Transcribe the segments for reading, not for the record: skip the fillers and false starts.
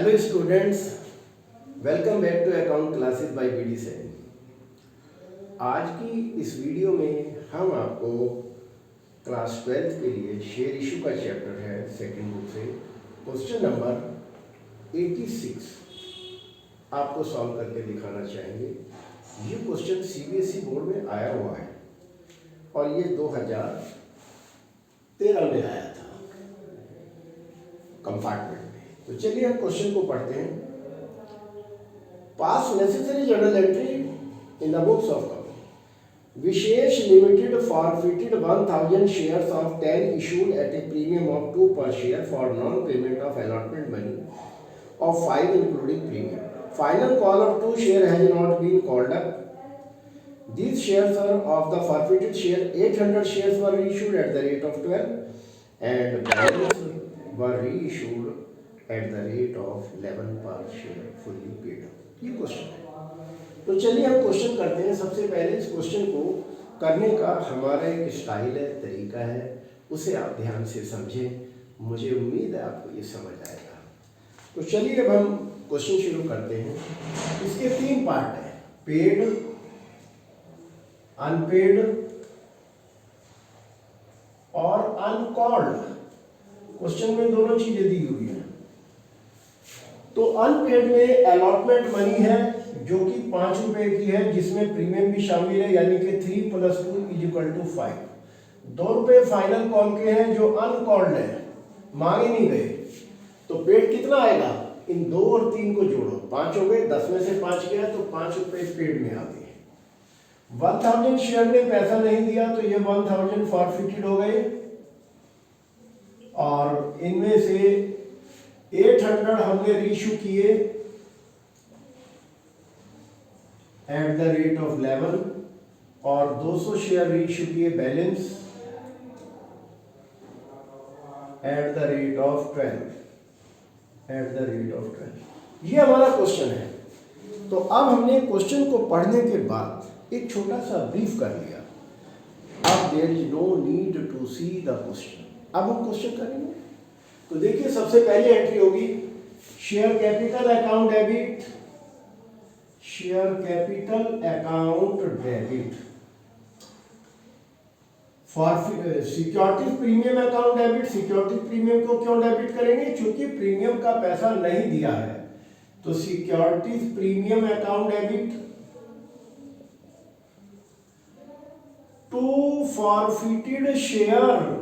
Hello students, welcome back to account classes by BD Saini. आज की इस वीडियो में हम आपको क्लास 12th के लिए शेयर इशू का चैप्टर है सेकंड बुक से क्वेश्चन नंबर 86 आपको सॉल्व करके दिखाना चाहेंगे। ये क्वेश्चन सीबीएसई बोर्ड में आया हुआ है और ये 2013 में आया था कंपार्टमेंट में। तो चलिए हम क्वेश्चन को पढ़ते हैं। Pass necessary journal entry in the books of company. Vishesh limited forfeited 1000 shares of 10 issued at a premium of 2 per share for non payment of allotment money of 5 including premium. Final call of 2 share has not been called up. These shares are of the forfeited share. 800 shares were reissued at the rate of 12 and balance were reissued at the rate of 11 per share fully paid. ये question है। तो चलिए हम question करते हैं। सबसे पहले इस क्वेश्चन को करने का हमारा एक स्टाइल है, तरीका है, उसे आप ध्यान से समझें। मुझे उम्मीद है आपको ये समझ आएगा। तो चलिए अब हम क्वेश्चन शुरू करते हैं। इसके 3 पार्ट हैं, पेड, अनपेड और अनकॉल्ड। क्वेश्चन में दोनों चीजें दी हुई है। तो अनपेड में अलॉटमेंट मनी है जो कि 5 रुपए की है, जिसमें प्रीमियम भी शामिल है, यानी कि 3 + 2 = 5। 2 रुपए फाइनल कॉल के हैं जो अनकॉल्ड है, मांगे नहीं गए। तो पेड कितना आएगा? इन 2 और 3 को जोड़ो, 5 हो गए, 10 में से 5 गया तो 5 रुपए पेड में आ गए। 1000 शेयर ने पैसा नहीं दिया तो ये 1000 फॉरफिटेड हो गए और इनमें से 800 हमने रीइश्यू किए एट द रेट ऑफ 11 और 200 शेयर रीइश्यू किए balance at the rate of 12 ये हमारा क्वेश्चन है। तो अब हमने क्वेश्चन को पढ़ने के बाद एक छोटा सा ब्रीफ कर लिया। अब there is no need to see the question. अब हम क्वेश्चन करेंगे। तो देखिए, सबसे पहली एंट्री होगी share capital account debit, share capital account debit for securities premium account debit. Securities premium को क्यों डेबिट करेंगे? क्योंकि प्रीमियम का पैसा नहीं दिया है। तो securities premium account debit to forfeited share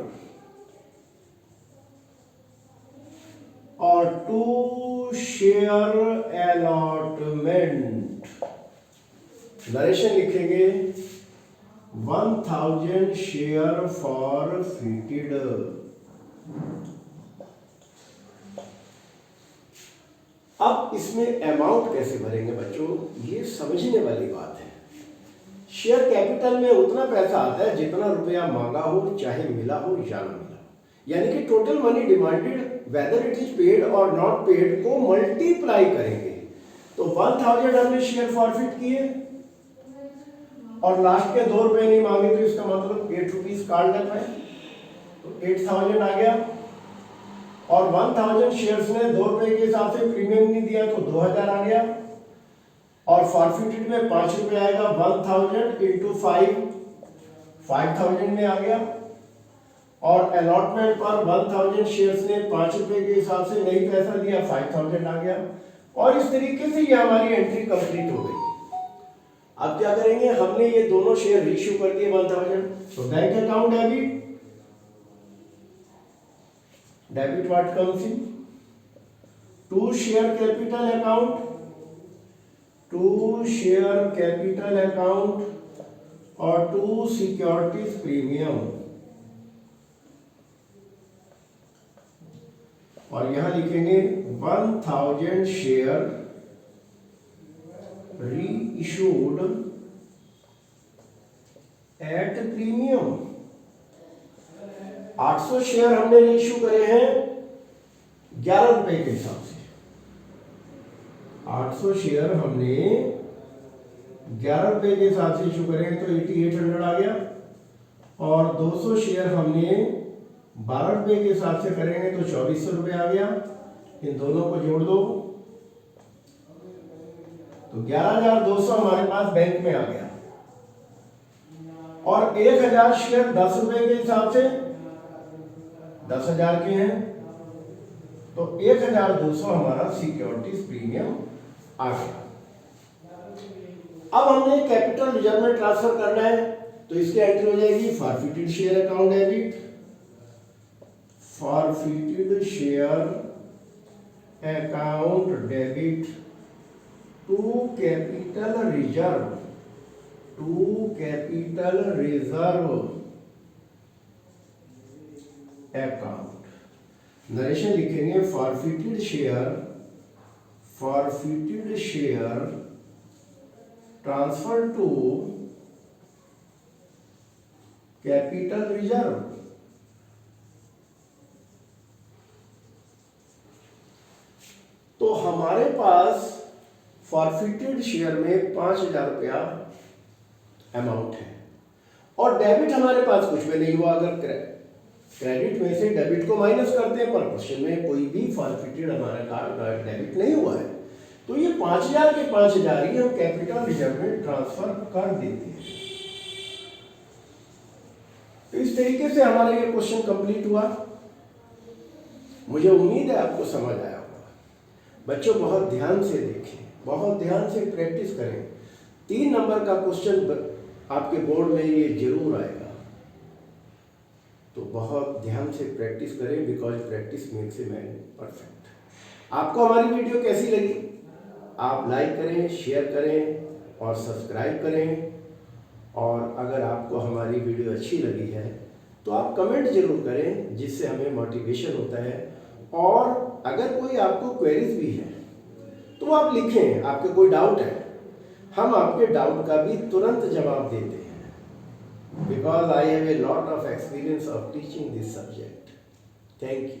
और 2 शेयर अलॉटमेंट। नरेशन लिखेंगे 1000 शेयर फॉरफिटेड। अब इसमें अमाउंट कैसे भरेंगे बच्चों, ये समझने वाली बात है। शेयर कैपिटल में उतना पैसा आता है जितना रुपया मांगा हो, चाहे मिला हो या ना मिला हो, यानी कि total money demanded whether it is paid और नॉट पेड को मल्टीप्लाई करेंगे। तो 1000 हमने शेयर फॉरफिट किए और लास्ट के 2 रुपए नहीं मांगे, तो इसका मतलब 8 रुपीज काट देना है। तो 8000 आ गया और 1000 शेयर्स ने 2 रुपए के हिसाब से प्रीमियम नहीं दिया तो 2000 आ गया और फॉरफिटेड में 5 रुपए आएगा। 1000 × 5 5000 में आ गया और अलॉटमेंट पर 1000 शेयर्स ने 5 रुपए के हिसाब से नहीं पैसा दिया, 5000 आ गया और इस तरीके से ये हमारी एंट्री कंप्लीट हो गई। अब क्या करेंगे? हमने ये दोनों शेयर रीइश्यू कर दिए 1000। तो bank account debit what comes in 2 share capital account, 2 share capital account और 2 सिक्योरिटीज प्रीमियम। और यहां लिखेंगे 1000 share reissued at premium. 800 share हमने रीइश्यू करे हैं 11 रुपए के हिसाब से। 800 शेयर हमने 11 रुपए के हिसाब से इश्यू करे हैं तो 8800 आ गया और 200 शेयर हमने 12 रुपए के हिसाब से करेंगे तो 2400 रुपये आ गया इन दोनों को जोड़ दो तो 11,200 हमारे पास बैंक में आ गया, और 1,000 शेयर 10 रुपए के हिसाब से 10,000 के हैं, तो 1,200 हमारा सिक्योरिटीज प्रीमियम आ गया। अब हमने कैपिटल रिजर्व में ट्रांसफर करना है, तो इसकी एंट्री हो जाएगी forfeited share account debit, forfeited share account debit to capital reserve, to capital reserve account. Narration लिखेंगे forfeited share transfer to capital reserve. तो हमारे पास फॉरफिटेड शेयर में 5,000 रुपया अमाउंट है, और डेबिट हमारे पास कुछ में नहीं हुआ। अगर क्रेडिट में से डेबिट को माइनस करते हैं, पर क्वेश्चन में कोई भी फॉरफिटेड हमारा कार्ड डेबिट नहीं हुआ है, तो ये 5,000 के 5,000 ही हम कैपिटल रिजर्व में ट्रांसफर कर देते हैं। तो इस तरीके से हमारा ये क्वेश्चन कंप्लीट हुआ। मुझे उम्मीद है आपको समझ आया होगा। बच्चों बहुत ध्यान से देखें, बहुत ध्यान से प्रैक्टिस करें। 3 नंबर का क्वेश्चन आपके बोर्ड में ये जरूर आएगा, तो बहुत ध्यान से प्रैक्टिस करें, because practice makes a man perfect. आपको हमारी वीडियो कैसी लगी? आप लाइक करें, शेयर करें और सब्सक्राइब करें। और अगर आपको हमारी वीडियो अच्छी लगी है तो आप कमेंट जरूर करें, जिससे हमें मोटिवेशन होता है। और अगर कोई आपको क्वेरीज भी है तो आप लिखें, आपके कोई डाउट है, हम आपके डाउट का भी तुरंत जवाब देते हैं, because I have a lot of experience of teaching this subject. Thank you.